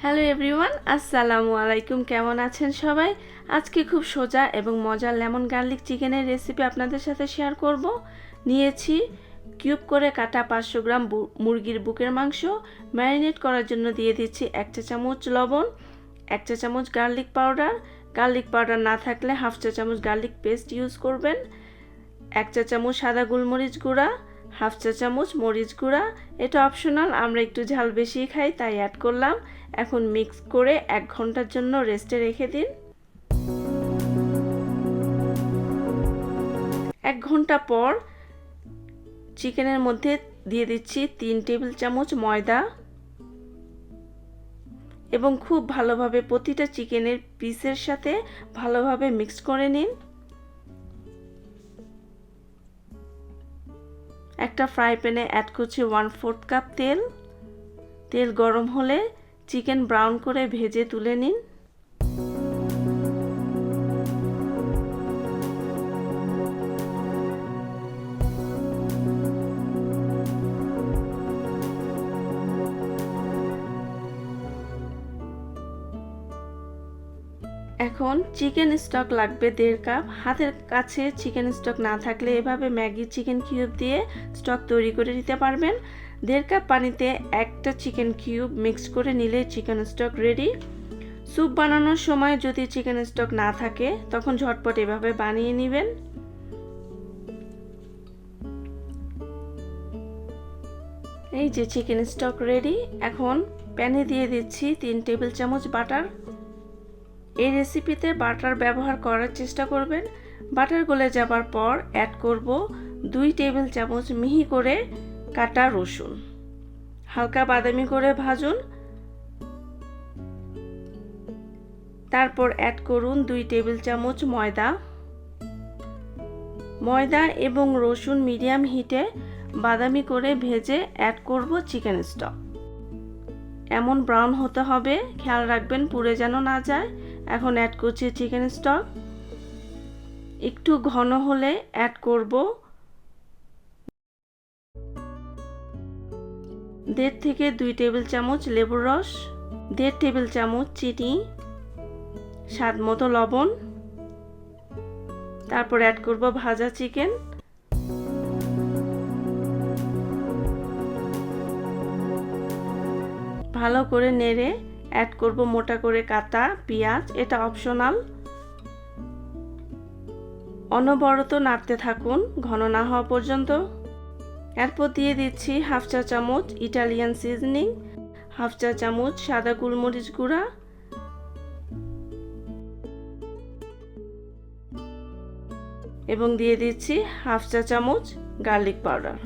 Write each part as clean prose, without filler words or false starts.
Hello everyone, আসসালামু আলাইকুম। কেমন আছেন সবাই? আজকে খুব সোজা এবং মজার লেমন গার্লিক চিকেনের রেসিপি আপনাদের সাথে শেয়ার করব। নিয়েছি কিউব করে কাটা 500 গ্রাম মুরগির বুকের মাংস। ম্যারিনেট করার জন্য দিয়ে দিচ্ছি 1 চা চামচ লবণ, 1 চা চামচ গার্লিক পাউডার না থাকলে হাফ চা চামচ গার্লিক পেস্ট ইউজ করবেন, 1 চা চামচ সাদা গোলমরিচ গুঁড়া, হাফ চা চামচ মরিচ গুঁড়া। এটা অপশনাল, আমরা একটু ঝাল বেশি খাই তাই অ্যাড করলাম। এখন মিক্স করে 1 ঘন্টার জন্য রেস্টে রেখে দিন। 1 ঘন্টা পর চিকেনের মধ্যে দিয়ে দিচ্ছি 3 টেবিল চামচ ময়দা এবং খুব ভালোভাবে প্রতিটা চিকেনের পিসের সাথে ভালোভাবে মিক্স করে নিন। একটা ফ্রাই প্যানে অ্যাড করছি 1/4 কাপ তেল। তেল গরম হলে চিকেন ব্রাউন করে ভেজে তুলে নিন। এখন চিকেন স্টক লাগবে 1.5 কাপ। হাতের কাছে চিকেন স্টক না থাকলে এভাবে ম্যাগি চিকেন কিউব দিয়ে স্টক তৈরি করে নিতে পারবেন। 1.5 কাপ পানিতে একটা চিকেন কিউব মিক্স করে নিলে চিকেন স্টক রেডি। স্যুপ বানানোর সময় যদি চিকেন স্টক না থাকে তখন ঝটপট এভাবে বানিয়ে নেবেন। এই যে চিকেন স্টক রেডি। এখন প্যানে দিয়ে দিচ্ছি 3 টেবিল চামচ বাটার। এই রেসিপিতে বাটার ব্যবহার করার চেষ্টা করবেন। বাটার গলে যাবার পর অ্যাড করব 2 টেবিল চামচ মিহি করে কাটা রসুন। হালকা বাদামি করে ভাজুন। তারপর অ্যাড করুন 2 টেবিল চামচ ময়দা এবং রসুন মিডিয়াম হিটে বাদামি করে ভেজে অ্যাড করব চিকেন স্টক। এমন ব্রাউন হতে হবে, খেয়াল রাখবেন পুড়ে যেন না যায়। এখন অ্যাড করছি চিকেন স্টক। একটু ঘন হলে অ্যাড করব 1.5 থেকে 2 টেবিল চামচ লেবুর রস, 1.5 টেবিল চামচ চিনি, স্বাদ মতো লবণ। তারপর অ্যাড করব ভাজা চিকেন। ভালো করে নেড়ে অ্যাড করব মোটা করে কাটা পেঁয়াজ। এটা অপশনাল। অনবরত নাড়তে থাকুন ঘন না হওয়া পর্যন্ত। এরপর দিয়ে দিচ্ছি হাফ চা চামচ ইটালিয়ান সিজনিং, হাফ চা চামচ সাদা গোলমরিচ গুঁড়া এবং দিয়ে দিচ্ছি হাফ চা চামচ গার্লিক পাউডার।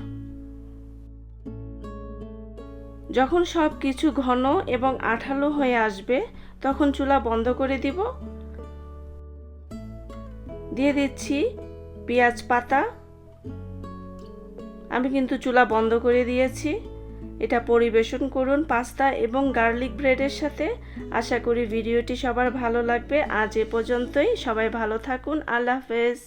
যখন সব কিছু ঘন এবং আঠালো হয়ে আসবে তখন চুলা বন্ধ করে দিব। দিয়ে দিচ্ছি পেঁয়াজ পাতা। আমি কিন্তু চুলা বন্ধ করে দিয়েছি। এটা পরিবেশন করুন পাস্তা এবং গার্লিক ব্রেডের সাথে। আশা করি ভিডিওটি সবার ভালো লাগবে। আজ এ পর্যন্তই। সবাই ভালো থাকুন। আল্লাহ হাফেজ।